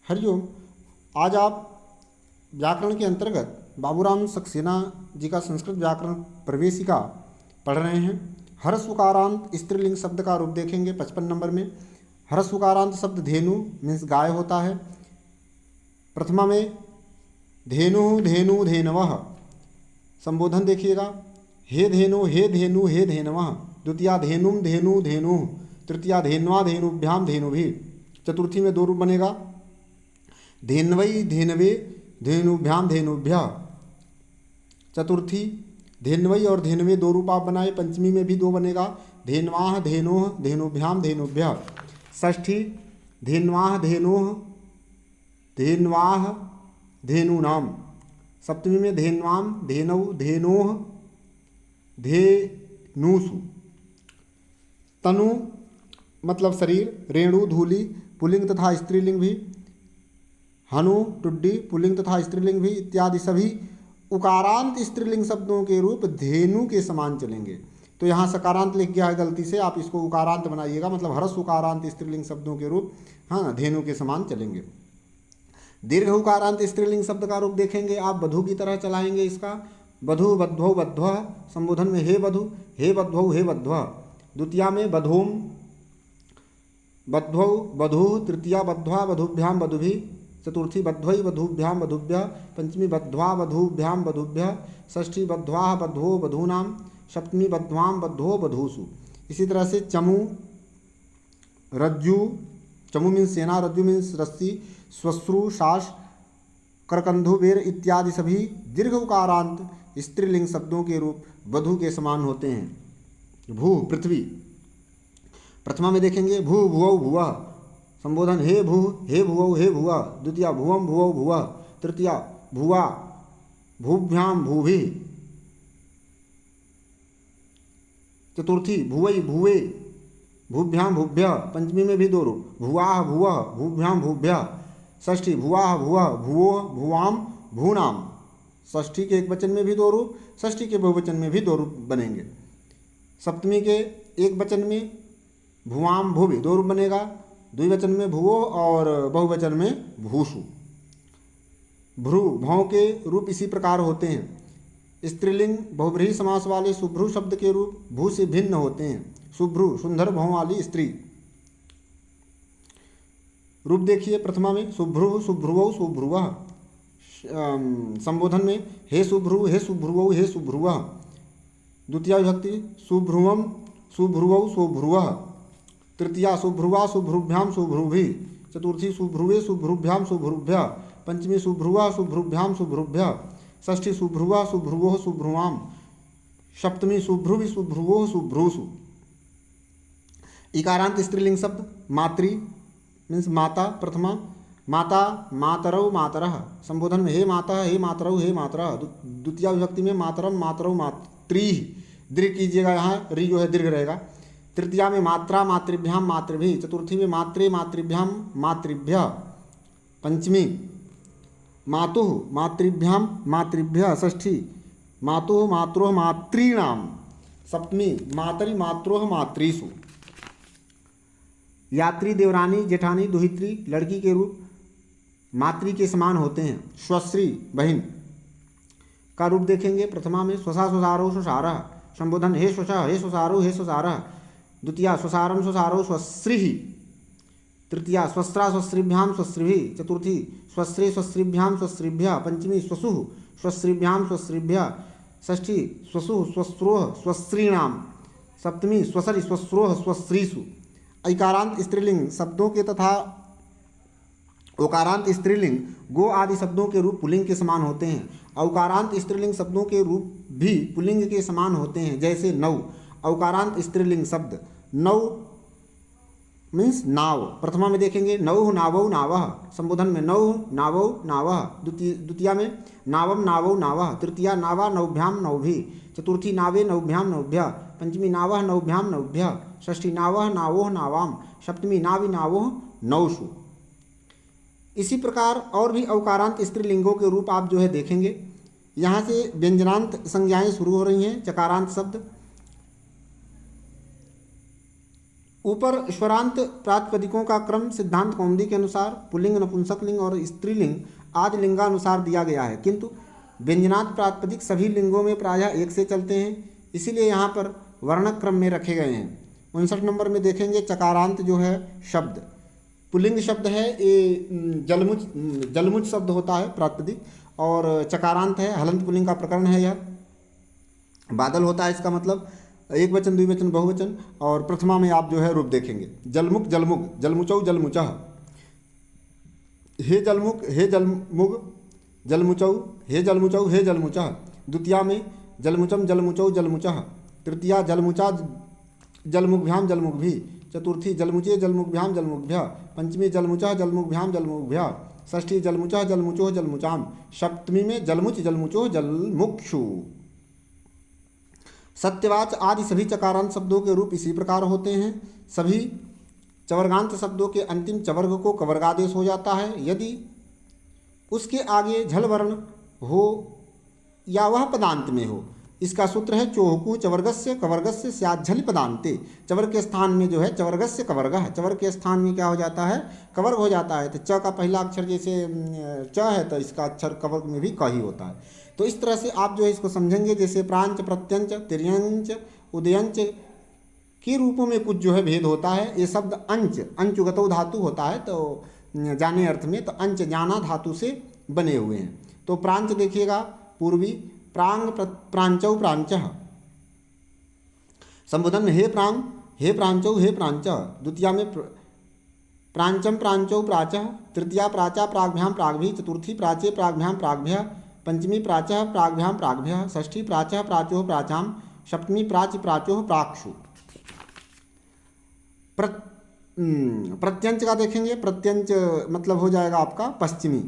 हरिओम। आज आप व्याकरण के अंतर्गत बाबूराम सक्सेना जी का संस्कृत व्याकरण प्रवेशिका पढ़ रहे हैं। हर्ष उकारांत स्त्रीलिंग शब्द का रूप देखेंगे 55 नंबर में। हर्ष उकारांत शब्द धेनु मीन्स गाय होता है। प्रथमा में धेनु धेनु धेनवः, संबोधन देखिएगा, हे धेनु हे धेनु हे धेनवः। द्वितीया धेनुम धेनु धेनु, तृतीया धेन्वा धेनुभ्याम धेनुभिः। चतुर्थी में दो रूप बनेगा, धेन्वई धेनवे धेनुभ्याम धेनुभ्यः। चतुर्थी धेन्वई और धेनवे दो रूप आप बनाए। पंचमी में भी दो बनेगा, धेन्वाह धेनोह धेनुभ्याम धेनुभ्यः। षष्ठी धेन्वाह धेनोह धेन्वाह धेनूनाम। सप्तमी में धेन्वाम धेनौ धेनोह धेनूसु। तनु मतलब शरीर, रेणु धूलि पुल्लिंग तथा स्त्रीलिंग भी, हनु टुड्डी पुल्लिंग तथा स्त्रीलिंग भी इत्यादि सभी उकारांत स्त्रीलिंग शब्दों के रूप धेनु के समान चलेंगे। तो यहाँ सकारांत लिख गया है गलती से, आप इसको उकारांत बनाइएगा, मतलब हर्ष उकारांत स्त्रीलिंग शब्दों के रूप धेनु के समान चलेंगे। दीर्घ उकारांत स्त्रीलिंग शब्द का रूप देखेंगे आप, बधु की तरह चलाएंगे इसका। बधु बध्वौ बध्वः, संबोधन में हे बधु हे बध्वौ हे बध्वः। द्वितीया में बधूम बध्वौ बधुः, तृतीया बध्वा बधुभ्याम बधुभिः। चतुर्थी बध्वई बधुभ्याम बधुभ्यः। पंचमी बध्वा बधुभ्याम बधुभ्यः। षष्ठी बध्वा बध्वो बधूनाम। सप्तमी बध्वाम बध्वो बधूसु। इसी तरह से चमू रज्जु, चमू मीन्स सेना, रज्जु मीन्स रस्सी, श्वश्रु शास, करकंधु बेर इत्यादि सभी दीर्घ उकारांत स्त्रीलिंग शब्दों के रूप बधु के समान होते हैं। भू पृथ्वी, प्रथमा में देखेंगे भू भुवौ भुवः, संबोधन हे भू हे भुवौ हे भुवः। द्वितीया भुवम भुवौ भुवः। तृतीया भुवा भूभ्याम भूभिः। चतुर्थी भुवई भुवे भूभ्याम भूभ्यः। पंचमी में भी दो रूप, भुवाह भुवः भूभ्याम भूभ्यः। षष्ठी भुवाह भुवः भुवो भुवाम भूनाम। षष्ठी के एक वचन में भी दो रूप, षष्ठी के बहुवचन में भी दो रूप बनेंगे। सप्तमी के एक वचन में भुवाम भुवि दो रूप बनेगा, द्विवचन में भुवो और बहुवचन में भूसु। भ्रू भौ के रूप इसी प्रकार होते हैं। स्त्रीलिंग बहुब्रीहि समास वाले सुभ्रू शब्द के रूप भू से भिन्न होते हैं। सुभ्रू सुंदर भौ वाली स्त्री। रूप देखिए, प्रथमा में सुभ्रु सुभ्रुवौ सुभ्रुवः, संबोधन में हे सुभ्रु हे सुभ्रुवौ हे सुभ्रुवः। द्वितीया विभक्ति सुभ्रुवम सुभ्रुवौ सुभ्रुवः। तृतीया सुभ्रुवा सुभ्रुभ्याम सुभ्रुभिः। चतुर्थी सुभ्रुवे सुभ्रुभ्याम सुभ्रुभ्यः। पंचमी सुभ्रुवा सुभ्रुभ्याम सुभ्रुभ्यः। षष्ठी सुभ्रुवा सुभ्रुवोः सुभ्रुवाम। सप्तमी सुभ्रुवि सुभ्रुवोः सुभ्रूसु। इकारांत स्त्रीलिंग शब्द मातृ मीन्स माता, प्रथमा माता मातरौ मातरः, संबोधन में हे माता हे मातरौ हे मातरः। द्वितीया विभक्ति में मातरम मातरौ मातृः, दीर्घ कीजिएगा, यहाँ री जो है दीर्घ रहेगा। तृतीया में मात्रा मातृभ्याम मातृभिः। चतुर्थी में मात्रे मातृभ्याम मातृभ्यः। पंचमी मातुः मातृभ्याम मातृभ्यः। षष्ठी मातुः मातरोः मातॄणाम। सप्तमी मातरि मातरोः मातृसु। यात्री देवरानी जेठानी दुहित्री लड़की के रूप मातृ के समान होते हैं। स्वश्री बहिन का रूप देखेंगे, प्रथमा में स्वसा स्वसारो स्वसारः, संबोधन हे स्वसा हे स्वसारो हे स्वसारः। द्वितीया स्वसारम स्वसारो स्वश्रीः। तृतीया स्वस्रा स्वश्रीभ्याम स्वश्रीभिः। चतुर्थी स्वश्रे स्वश्रीभ्याम स्वश्रीभ्यः। पंचमी स्वसुः स्वश्रीभ्याम स्वश्रीभ्यः। षष्ठी स्वसुः स्वस्रोः स्वश्रीणाम। सप्तमी स्वसरि स्वस्रोः स्वश्रीसु। इकारांत स्त्रीलिंग शब्दों के तथा उकारांत स्त्रीलिंग गो आदि शब्दों के रूप पुल्लिंग के समान होते हैं। औकारांत स्त्रीलिंग शब्दों के रूप भी पुल्लिंग के समान होते हैं, जैसे नौ। औकारांत स्त्रीलिंग शब्द नौ मीन्स नाव, प्रथमा में देखेंगे नौ नावौ नावः, संबोधन में नौ नावौ नावः। द्वितीया में नावम नावौ नावः। तृतीया नावा नौभ्याम नौभिः। चतुर्थी नावे नौभ्याम नौभ्यः। पंचमी नावः नौभ्याम नौभ्यः। षष्ठी नावः नावोः नावाम। सप्तमी नावि नावोः नौसु। इसी प्रकार और भी औकारांत स्त्रीलिंगों के रूप आप जो है देखेंगे। यहाँ से व्यंजनांत संज्ञाएं शुरू हो रही हैं। चकारांत शब्द ऊपर स्वरांत प्रातिपदिकों का क्रम सिद्धांत कौमुदी के अनुसार पुल्लिंग, नपुंसकलिंग और स्त्रीलिंग आदि लिंगानुसार दिया गया है, किंतु व्यंजनात् प्रातिपदिक सभी लिंगों में प्रायः एक से चलते हैं, इसीलिए यहाँ पर वर्णक क्रम में रखे गए हैं। 59 नंबर में देखेंगे चकारांत जो है शब्द, पुल्लिंग शब्द है, ये जलमुच शब्द होता है प्रातिपदिक, और चकारांत है, हलंत पुल्लिंग का प्रकरण है यह। बादल होता है इसका मतलब एक वचन, द्विवचन, बहुवचन। और प्रथमा में आप जो है रूप देखेंगे जलमुख, जलमुग, जलमुचौ, जलमुचः, हे जलमुख, हे जलमुग, जलमुचौ, हे जलमुचौ, हे जलमुचः। द्वितीया में जलमुचम, जलमुचौ, जलमुचः। तृतीया जलमुचा, जलमुग्भ्याम, जलमुग्भी। चतुर्थी जलमुचे, जलमुग्भ्याम, जलमुग्भ्यः। पंचमी जलमुचः, जलमुग्भ्याम, जलमुग्भ्यः। षष्ठी जलमुचः, जलमुचोः, जलमुचाम। सप्तमी में जलमुच, जलमुचोः, जलमुक्षु। सत्यवाच आदि सभी चकारांत शब्दों के रूप इसी प्रकार होते हैं। सभी चवर्गांत शब्दों के अंतिम चवर्ग को कवर्गादेश हो जाता है यदि उसके आगे झल वर्ण हो या वह पदांत में हो। इसका सूत्र है चोहकु चवर्गस्य कवर्गस्य स्यात् झलि पदांते। चवर्ग के स्थान में जो है चवर्गस्य कवर्गः, चवर्ग के स्थान में क्या हो जाता है, कवर्ग हो जाता है। तो च का पहला अक्षर जैसे च है तो इसका अक्षर कवर्ग में भी क ही होता है। तो इस तरह से आप जो है इसको समझेंगे। जैसे प्रांच, प्रत्यंच, तिर्यंच, उदयंच के रूपों में कुछ जो है भेद होता है। ये शब्द अंच, अंचुगतो धातु होता है तो जाने अर्थ में, तो अंच जाना धातु से बने हुए हैं। तो प्रांच देखिएगा पूर्वी, प्रांग, प्रांचौ, प्रांचः। संबोधन में हे प्रांग, हे प्रांचौ, हे प्रांचः। द्वितीया में प्रांचम, प्रांचौ, प्राचः। तृतीया प्राचा, प्राग्भ्याम, प्राग्भी। चतुर्थी प्राचे, प्राग्भ्याम, प्राग्भ्यः। पंचमी प्राचः, प्राग्भ्याम, प्राग्भ्यः। षष्ठी प्राचः, प्राचोः, प्राचाम। सप्तमी प्राच, प्राचोः, प्राक्षु। प्रत्यंच का देखेंगे। प्रत्यंच मतलब हो जाएगा आपका पश्चिमी।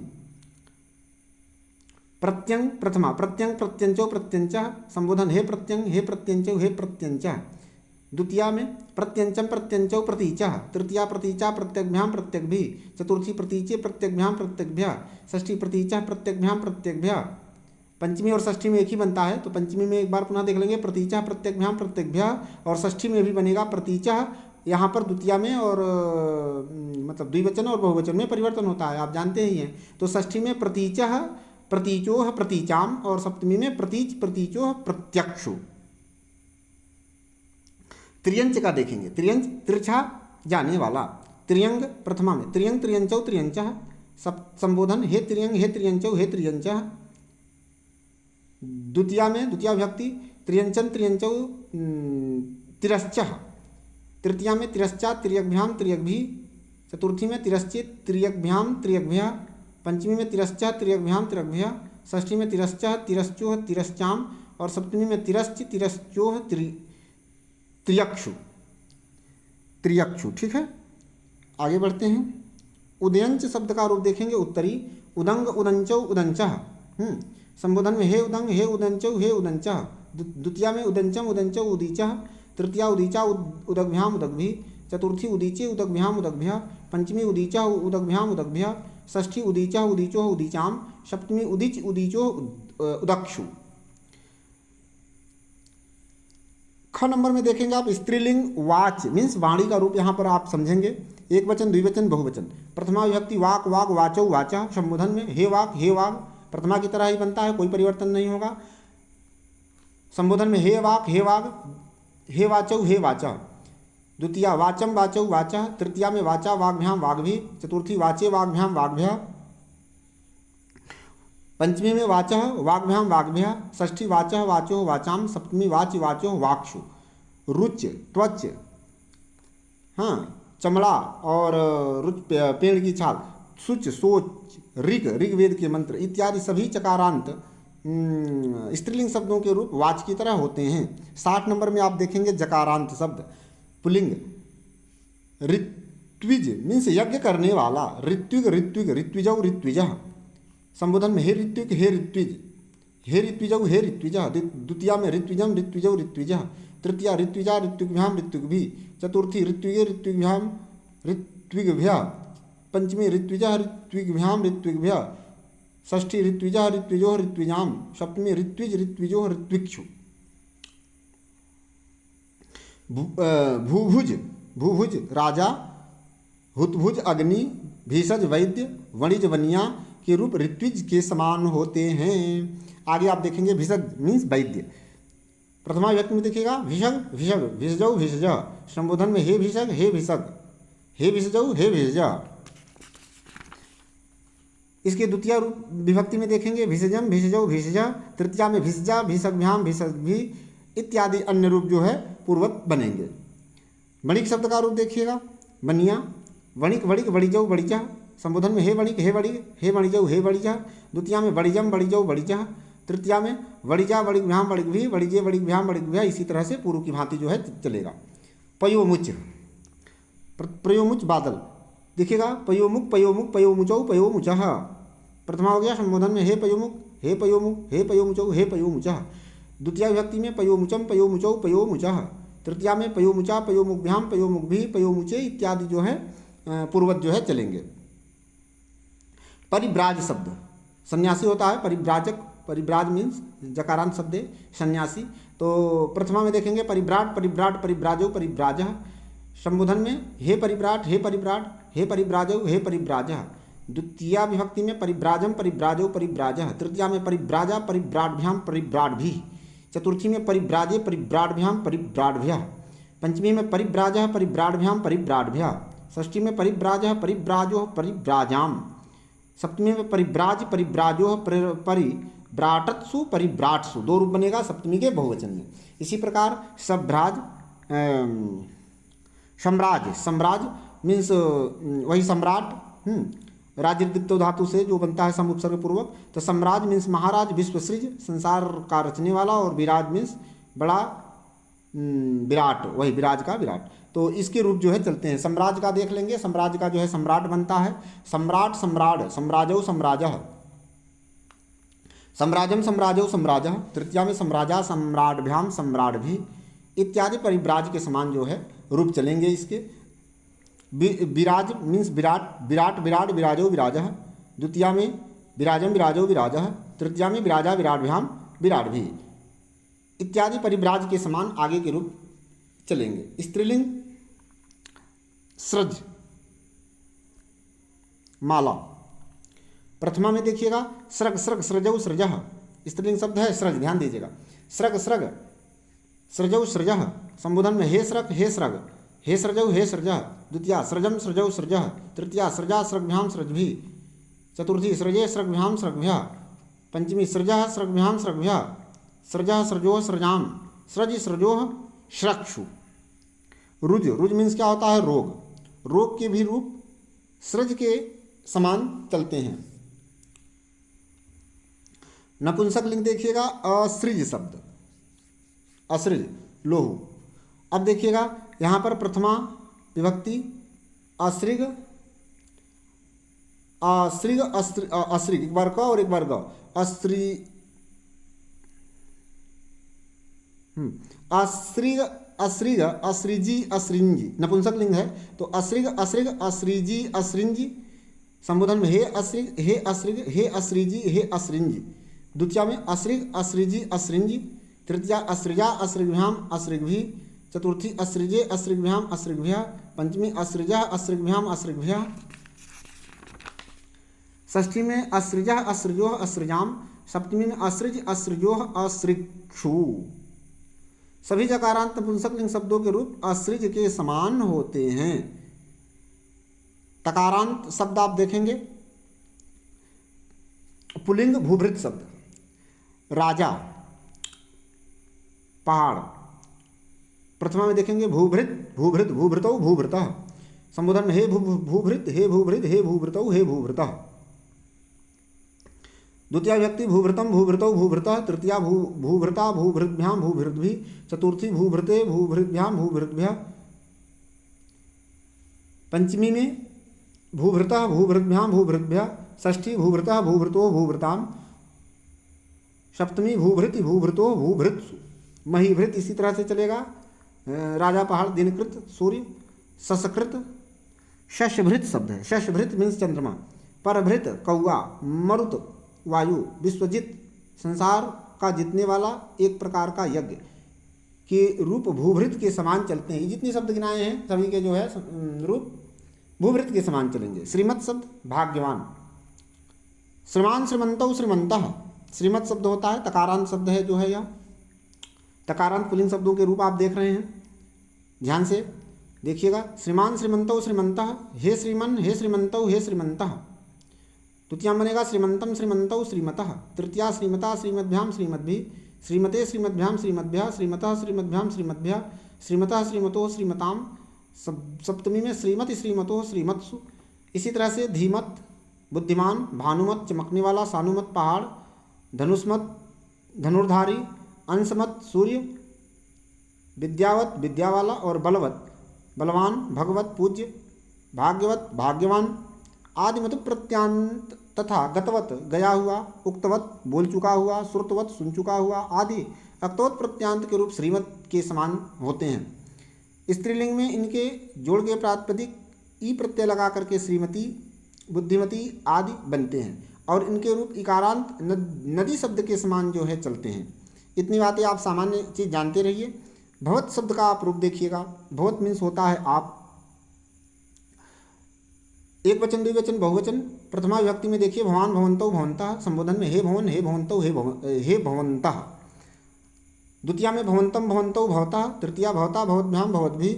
प्रत्यंग प्रथमा, प्रत्यंग, प्रत्यंचो, प्रत्यंचः। संबोधन हे प्रत्यंग, हे प्रत्यंचो, हे प्रत्यंचः। द्वितीया में प्रत्यंचम, प्रत्यंचौ, प्रतीचः। तृतीया प्रतीचा, प्रत्यग्भ्याम, प्रत्यग्भिः। चतुर्थी प्रतीचे, प्रत्यग्भ्याम, प्रत्यग्भ्यः। षष्ठी प्रतीचा, प्रत्यग्भ्याम, प्रत्यग्भ्यः। पंचमी और षष्ठी में एक ही बनता है, तो पंचमी में एक बार पुनः देख लेंगे प्रतीचा, प्रत्यग्भ्याम, प्रत्यग्भ्यः। और षष्ठी में भी बनेगा प्रतीचा। यहाँ पर द्वितीया में और मतलब द्विवचन और बहुवचन में परिवर्तन होता है, आप जानते ही हैं। तो षष्ठी में प्रतीचः, प्रतीचोः, प्रतीचाम। और सप्तमी में प्रतीच, प्रतीचोः, प्रत्यक्षु। त्रियंच का देखेंगे। त्रियंच तिरछा, जाने वाला। त्रियंग प्रथमा में त्रियंग, त्रियंचौ, त्रियंचः। संबोधन हे त्रियंग, हे त्रियंचौ, हे त्रियंचः। द्वितीया में द्वितीया विभक्ति त्रियंचन, त्रियंचौ, तिरश्चः। तृतीया में तिरश्चा, तिर्यग्भ्याम, तिर्यग्भिः। चतुर्थी में तिरश्चित, तिर्यग्भ्याम, तिर्यग्भ्यः। पंचमी में तिरश्चा, तिर्यग्भ्याम, तिर्यग्भ्यः। षष्ठी में तिरश्चा, तिरश्चोः, तिरश्चाम। और सप्तमी में तिरश्च, तिरश्चोः, त्रियक्षु, त्रियक्षु। ठीक है, आगे बढ़ते हैं। उदयंच शब्द का रूप देखेंगे उत्तरी। उदंग, उदंचौ, उदंचः। संबोधन में हे उदंग, हे उदंचौ, हे उदंचः। द्वितीया में उदंचम, उदंचौ, उदीचः। तृतीया उदीचा, उदग्भ्याम, उदग्भिः। चतुर्थी उदीचे, उदग्भ्याम, उदग्भ्यः। पंचमी उदीचा, उदग्भ्याम, उदग्भ्यः। षष्ठी उदीचा, उदीचोः, उदीचाम। सप्तमी उदीच, उदीचोः, उदक्षु। ख नंबर में देखेंगे आप स्त्रीलिंग वाच मीन्स वाणी का रूप यहाँ पर आप समझेंगे। एक वचन, द्विवचन, बहुवचन। प्रथमा विभक्ति वाक, वाग, वाचौ, वाचा। संबोधन में हे वाक, हे वाग प्रथमा की तरह ही बनता है, कोई परिवर्तन नहीं होगा। संबोधन में हे वाक, हे वाग, हे वाचौ, हे वाचा। द्वितीया वाचम, वाचौ, वाचा। तृतीया में वाचा, वाग्भ्याम, वाग्भी। चतुर्थी वाचे, वाग्भ्याम, वाग्भ्यः। पंचमी में वाचः, वाग्भ्याम, वाग्भ्यः। षष्ठी वाचः, वाचोः, वाचाम। सप्तमी वाच, वाचोः, वाक्षु। रुच, त्वच, हाँ चमड़ा और रुच पेड़ की छाल। शुच, सोच, ऋग, ऋग्वेद के मंत्र इत्यादि सभी चकारांत स्त्रीलिंग शब्दों के रूप वाच की तरह होते हैं। 60 नंबर में आप देखेंगे जकारांत शब्द पुल्लिंग ऋत्विज मीन्स यज्ञ करने वाला। ऋत्विग, ऋत्विग, ऋत्विजौ, ऋत्विजः। संबोधन में हे ऋत्विक, हे ऋत्विज, हे ऋत्विजौ, हे ऋत्विजः। द्वितीया में ऋत्विजम, ऋत्विजौ, ऋत्विजः। तृतीया ऋत्विजा, ऋत्विग्भ्याम, ऋत्विग्भिः। चतुर्थी ऋत्विगे, ऋत्विग्भ्याम, ऋत्विग्भ्यः। पंचमी ऋत्विजः, ऋत्विग्भ्याम, ऋत्विग्भ्यः। षष्ठी ऋत्विजः, ऋत्विजोः, ऋत्विजाम। सप्तमी ऋत्विज, ऋत्विजोः, ऋत्विक्षु। भूभुज भूभुज राजा, हुतभुज अग्नि, भीषज वैद्य, वणिज वनिया के रूप ऋत्विज के समान होते हैं। आगे आप देखेंगे भीषज मीन्स वैद्य। प्रथमा व्यक्ति में देखिएगा भिषग भिषग, भिषजौ भिषज, संबोधन में हे भिषग हे भिषग, हे भिषजौ हे भिषज। इसके द्वितीय रूप विभक्ति में देखेंगे भिषजम भिषजौ भिषज, तृतीया में भिषजा भिषग्भ्याम भिषग्भी इत्यादि अन्य रूप जो है पूर्वत बनेंगे। वणिक शब्द का रूप देखिएगा बनिया, वणिक वणिक वणिजौ वणिजा, संबोधन में हे वणिक हे वणिक, हे वणिजौ हे वणिजा, द्वितीया में वणिजम वणिजौ वणिजा, तृतीया में वणिजा वणिकभ्याम वणिकभी, वणिजे वणिकभ्याम वणिकभ्या, इसी तरह से पूर्व की भांति जो है चलेगा। पयोमुच, प्रयोमुच बादल देखिएगा पयोमुख पयोमुख पयोमुचौ पयोमुचः। प्रथमा हो गया संबोधन में हे पयोमुख हे पयोमुख हे पयोमुचौ हे पयोमुचः। द्वितीय विभक्ति में पयोमुचम पयोमुचौ पयोमुचः। तृतीया में पयोमुचा पयोमुखभ्याम पयोमुखभी पयोमुचे इत्यादि जो है पूर्वज जो है चलेंगे। परिव्राज शब्द सन्यासी होता है, परिव्राजक, परिव्राज मीन्स जकारांत शब्द है सन्यासी। तो प्रथमा में देखेंगे परिव्राट परिव्राट परिव्राजो परिव्राजः। संबोधन में हे परिव्राट हे परिव्राट हे परिव्राजौ हे परिव्राजः। द्वितीया विभक्ति में परिव्राजम परिव्राजौ परिव्राजः। तृतीया में परिव्राजा परिव्राट्भ्याम परिव्राट्भी। चतुर्थी में परिव्राजे परिव्राट्भ्याम परिव्राट्भ्यः। पंचमी में परिव्राजः परिव्राट्भ्याम परिव्राट्भ्यः। षष्ठी में परिव्राजः परिव्राजो परिव्राजाम। सप्तमी में परिव्राज परिव्राजो परिव्राटत्सु परिव्राट्सु, दो रूप बनेगा सप्तमी के बहुवचन में। इसी प्रकार सभ्राज सम्राज, सम्राज मीन्स वही सम्राट, राजृदिक्तो धातु से जो बनता है सम उपसर्ग पूर्वक। तो सम्राज मीन्स महाराज, विश्वसृज संसार का रचने वाला, और विराज मीन्स बड़ा विराट, वही विराज का विराट। तो इसके रूप जो है चलते हैं। सम्राज का देख लेंगे, सम्राज का जो है सम्राट बनता है सम्राट सम्राट, सम्राजौ सम्राजः, सम्राजम सम्राजौ सम्राजः। तृतीया में सम्राजा सम्राट्भ्याम सम्राट्भी इत्यादि परिव्राज के समान जो है रूप चलेंगे इसके। विराज मीन्स विराट, विराट विराट विराजो विराजः। द्वितीया में विराजम विराजो विराजः। तृतीया में विराजा विराट्भ्याम विराट्भी इत्यादि परिव्राज के समान आगे के रूप चलेंगे। स्त्रीलिंग सृज माला। प्रथमा में देखिएगा स्रग स्रग सृजौ सृजः, स्त्रीलिंग शब्द है सृज, ध्यान दीजिएगा। Shrug shrug सृजौ सृजः। संबोधन में हे स्रग हे स्रग, हे सृजौ हे सृजः। द्वितीया सृजम सृजौ सृजः। तृतीया सृजा सृग्भ्याम सृजभी। चतुर्थी सृजे सृग्भ्याम सृग्भ्यः। पंचमी सृजः सृग्भ्याम सृग्भ्यः। सृजः सृजोः सृजाम। सृज सृजोः श्रक्षु। रुज, रुज मीन्स क्या होता है रोग, रोग के भी रूप सृज के समान चलते हैं। नपुंसक लिंग देखिएगा असृज शब्द, असृज लोहू। अब देखिएगा यहाँ पर प्रथमा विभक्ति असृग, असृग असृग, एक बार क और एक बार ग, असृग असृग असृजी असृंजी, नपुंसक लिंग है। तो असृग असृग असृजी असृंजी। संबोधन में हे असृग हे असृग हे असृजी हे असृंजी। द्वितीया में असृग असृजी असृंजी। तृतीया असृजा असृग्भ्याम असृग्भी। चतुर्थी असृजे असृग्भ्याम असृग्भ्यः। पंचमी असृजा असृग्भ्याम असृग्भ्यः। षष्ठी में असृजा असृजोः असृजाम। सप्तमी में असृज असृजोः असृक्षु। सभी जकारांत नपुंसक लिंग शब्दों के रूप असृज के समान होते हैं। तकारांत शब्द आप देखेंगे पुल्लिंग भूभृत शब्द, राजा पहाड़। प्रथमा में देखेंगे भूभृत भूभृत भूभृतौ भूभृतः। संबोधन में हे भूभृत हे भूभृत हे भूभृतौ हे भूभृतः। द्वितीया विभक्ति भूभृतम भूभृतौ भूभृतः। तृतीया भूभृता भूभृद्भ्याम भूभृद्भिः। चतुर्थी भूभृते भूभृद्भ्याम भूभृद्भ्यः। पंचमी में भूभृतः भूभृद्भ्याम भूभृद्भ्यः। षष्ठी भूभृतः भूभृतो भूभृताम। सप्तमी भूभृति भूभृतो भूभृत्सु। महीभृत इसी तरह से चलेगा। राजा पहाड़ दिनकृत सूर्य। ससकृत शशभृत शब्द है, शशभृत मीन्स चंद्रमा। परभृत कौआ। मरुत वायु। विश्वजित संसार का जीतने वाला एक प्रकार का यज्ञ। के रूप भूभृत के समान चलते हैं। ये जितने शब्द गिनाए हैं सभी के जो है रूप भूभृत के समान चलेंगे। श्रीमत शब्द भाग्यवान, श्रीमान श्रीमंतौ श्रीमंतः, श्रीमत शब्द होता है तकारांत शब्द है जो है यह। तकारांत पुल्लिंग शब्दों के रूप आप देख रहे हैं, ध्यान से देखिएगा। श्रीमान श्रीमंतौ श्रीमंतः, हे श्रीमन हे श्रीमंतौ हे श्रीमंतः। द्वितीया बनेगा श्रीमंतम श्रीमंतौ श्रीमतः। तृतीया श्रीमता श्रीमद्भ्याम श्रीमद्भिः, श्रीमते श्रीमद्भ्याम श्रीमद्भ्यः, श्रीमतः श्रीमद्भ्याम श्रीमद्भ्यः, श्रीमतः श्रीमतो श्रीमताम। सप्तमी में श्रीमति श्रीमतो श्रीमत्सु। इसी तरह से धीमत बुद्धिमान, भानुमत चमकने वाला, सानुमत पहाड़, धनुष्मत धनुर्धारी, अंशमत सूर्य, विद्यावत विद्या वाला और बलवत बलवान, भगवत पूज्य, भाग्यवत भाग्यवान। आदिमत प्रत्यांत तथा गतवत गया हुआ, उक्तवत बोल चुका हुआ, श्रुतवत सुन चुका हुआ आदि अक्तवत प्रत्यांत के रूप श्रीमत के समान होते हैं। स्त्रीलिंग में इनके जोड़ के प्रातिपदिक ई प्रत्यय लगा करके श्रीमती बुद्धिमती आदि बनते हैं और इनके रूप इकारांत नदी शब्द के समान जो है चलते हैं। इतनी बातें आप सामान्य चीज़ जानते रहिए। भवत शब्द का आप रूप देखिएगा। भवत मीन्स होता है आप। एक वचन द्विवचन बहुवचन। प्रथमा विभक्ति में देखिए भवान भवन्तौ भवन्तः, संबोधन में हे भवन हे भवन्तौ हे भवन्तः। द्वितीया में भवन्तम भवन्तौ भवतः, तृतीया भवता भवद्भ्याम भवद्भिः,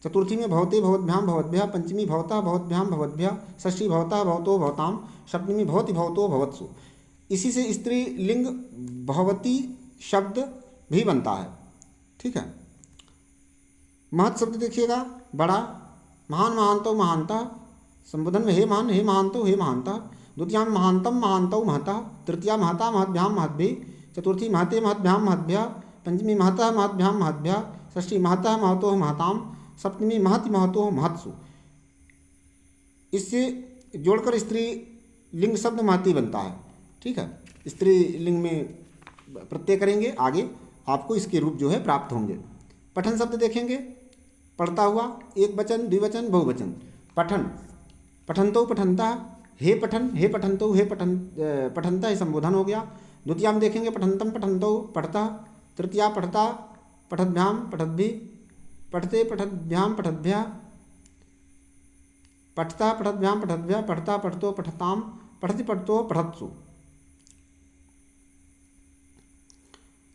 चतुर्थी में भवते भवद्भ्याम भवद्भ्यः, पंचमी भवतः भवद्भ्याम भवद्भ्यः, षष्ठी भवतः भवतो भवताम, सप्तमी भवति भवतो भवत्सु। इसी से स्त्रीलिंग भवती शब्द भी बनता है। ठीक है। महत् शब्द देखिएगा बड़ा, महान महानतौ महानतः, संबोधन में हे महान हे महानतौ हे महानतः। द्वितीया में महानतम महानतौ महतः, तृतीया महता महद्भ्याम महद्भिः, चतुर्थी महते महद्भ्याम महद्भ्यः, पंचमी महतः महद्भ्याम महद्भ्यः, षष्ठी महतः महतो महताम, सप्तमी महति महतो महत्सु। इससे जोड़कर स्त्रीलिंग शब्द महती बनता है। ठीक है। स्त्रीलिंग में प्रत्यय करेंगे आगे आपको इसके रूप जो है प्राप्त होंगे। पठन शब्द देखेंगे, पढ़ता हुआ, एक वचन द्विवचन बहुवचन। पठन पठन्तौ पठन्तः, हे पठन हे पठन्तौ हे पठन्तः, ये संबोधन हो गया। द्वितीया में देखेंगे पठन्तम पठन्तौ पढ़ता, तृतीया पढ़ता पठद्भ्याम पठद्भिः, पठते पठद्भ्याम पठद्भ्यः, पठता पठद्भ्याम पठद्भ्यः, पढ़ता पठतो पठताम, पठति पठतो पठत्सु।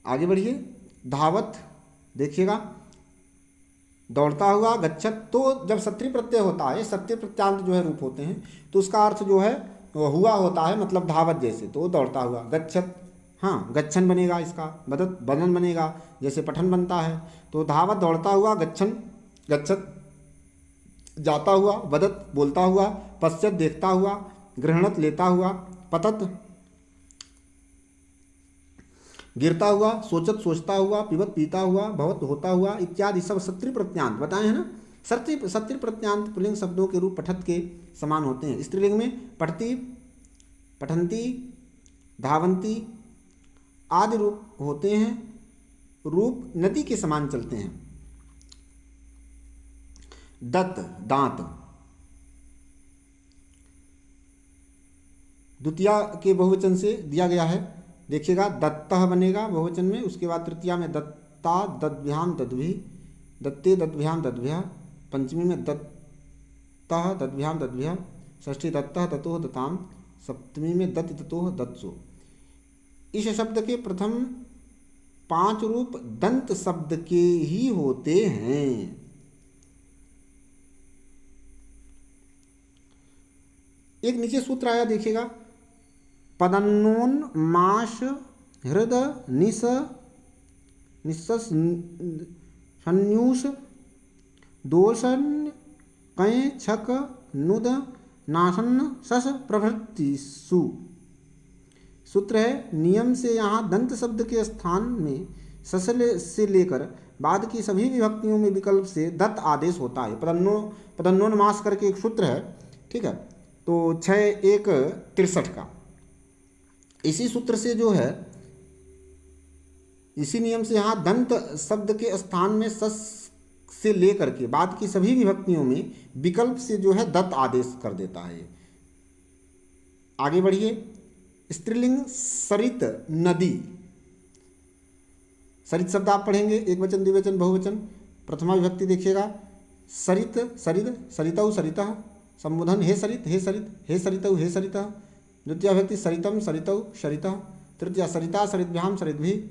आगे बढ़िए। धावत देखिएगा, दौड़ता हुआ। गच्छत, तो जब सत्रि प्रत्यय होता है, सत्रि प्रत्यांत जो है रूप होते हैं, तो उसका अर्थ जो है हुआ होता है, मतलब धावत जैसे, तो दौड़ता हुआ। गच्छत, हाँ गच्छन बनेगा इसका, बदत बदन बनेगा, जैसे पठन बनता है। तो धावत दौड़ता हुआ, गच्छन गच्छत जाता हुआ, वदत बोलता हुआ, पश्चात देखता हुआ, गृहणत लेता हुआ, पतत गिरता हुआ, सोचत सोचता हुआ, पिबत पीता हुआ, भवत होता हुआ इत्यादि सब सत्रि प्रत्यांत बताए हैं ना। सत्रि प्रत्यांत पुल्लिंग शब्दों के रूप पठत के समान होते हैं। स्त्रीलिंग में पठती पठंती धावंती आदि रूप होते हैं, रूप नदी के समान चलते हैं। दत्त दांत, द्वितीया के बहुवचन से दिया गया है, देखिएगा दत्तः बनेगा बहुवचन में। उसके बाद तृतीया में दत्ता दद्भ्याम दद्भिः, दत्ते दद्भ्याम दद्भ्यः, पंचमी में दत्तः दद्भ्याम दद्भ्यः, षष्ठी दत्तः दतोः दताम, सप्तमी में दत्त दतोः दत्सु। इस शब्द के प्रथम 5 रूप दंत शब्द के ही होते हैं। एक नीचे सूत्र आया देखिएगा, पदन्नोन माश हृद निस निस्सस संयूष दोषन कय छक नुद नासन सस प्रभृतिसु। सूत्र है, नियम से यहाँ दंत शब्द के स्थान में सस से लेकर बाद की सभी विभक्तियों में विकल्प से दत्त आदेश होता है। पदन्नोन्मास करके एक सूत्र है, ठीक है, तो 6-1-63 का। इसी सूत्र से जो है, इसी नियम से यहाँ दंत शब्द के स्थान में सस से लेकर के बाद की सभी विभक्तियों में विकल्प से जो है दत्त आदेश कर देता है। आगे बढ़िए। स्त्रीलिंग सरित नदी, सरित शब्द आप पढ़ेंगे, एक वचन, द्विवचन, बहुवचन। प्रथमा विभक्ति देखिएगा, सरित, सरिद, सरितौ, सरितः। संबोधन हे सरित, हे सरित, हे सरितौ, हे सरितः। द्वितीया विभक्ति सरितम, सरितौ, सरितः। तृतीया सरिता, सरिद्भ्याम, सरिद्भिः।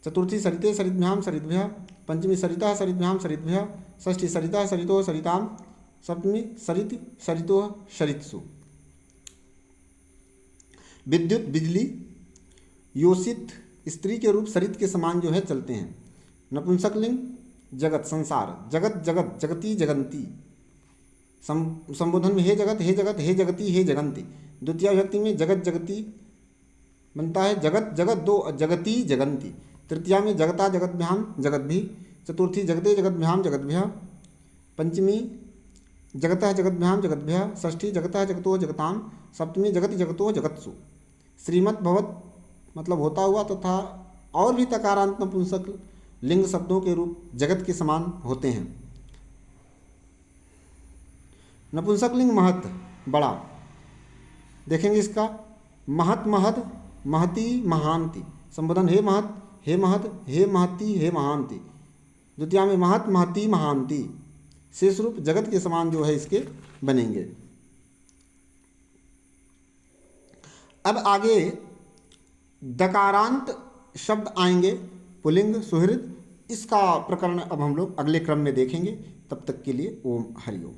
चतुर्थी सरिते, सरिद्भ्याम, सरिद्भ्यः। पंचमी सरिता, सरिद्भ्याम, सरिद्भ्यः। षष्ठी सरिता, सरितोः, सरिताम। सप्तमी सरित, सरितोः, सरित्सु। विद्युत, बिजली। योषित स्त्री के रूप सरित के समान जो है चलते हैं। नपुंसक लिंग जगत, संसार। जगत, जगत, जगती, जगंती। संबोधन में हे जगत, हे जगत, हे जगती, हे जगंती। द्वितीय विभक्ति में जगत, जगती बनता है, जगत, जगत दो, जगती, जगंती। तृतीया में जगता, जगतभ्याम, जगद्भिः। चतुर्थी जगते, जगतभ्याम, जगद्भ्यः। पंचमी जगतः, जगतभ्याम, जगद्भ्यः। षष्ठी जगतः, जगतोः, जगताम। सप्तमी जगति, जगतोः, जगत्सु। श्रीमत, भवत मतलब होता हुआ तथा और भी तकारांत नपुंसक लिंग शब्दों के रूप जगत के समान होते हैं। नपुंसक लिंग महत, बड़ा। देखेंगे इसका, महत, महद, महती, महांति। संबोधन हे महत, हे महत, हे महती, हे महांति। द्वितीया में महत, महती, महांति। शेष रूप जगत के समान जो है इसके बनेंगे। अब आगे दकारांत शब्द आएंगे, पुल्लिंग, सुहृद। इसका प्रकरण अब हम लोग अगले क्रम में देखेंगे। तब तक के लिए ओम हरिओम।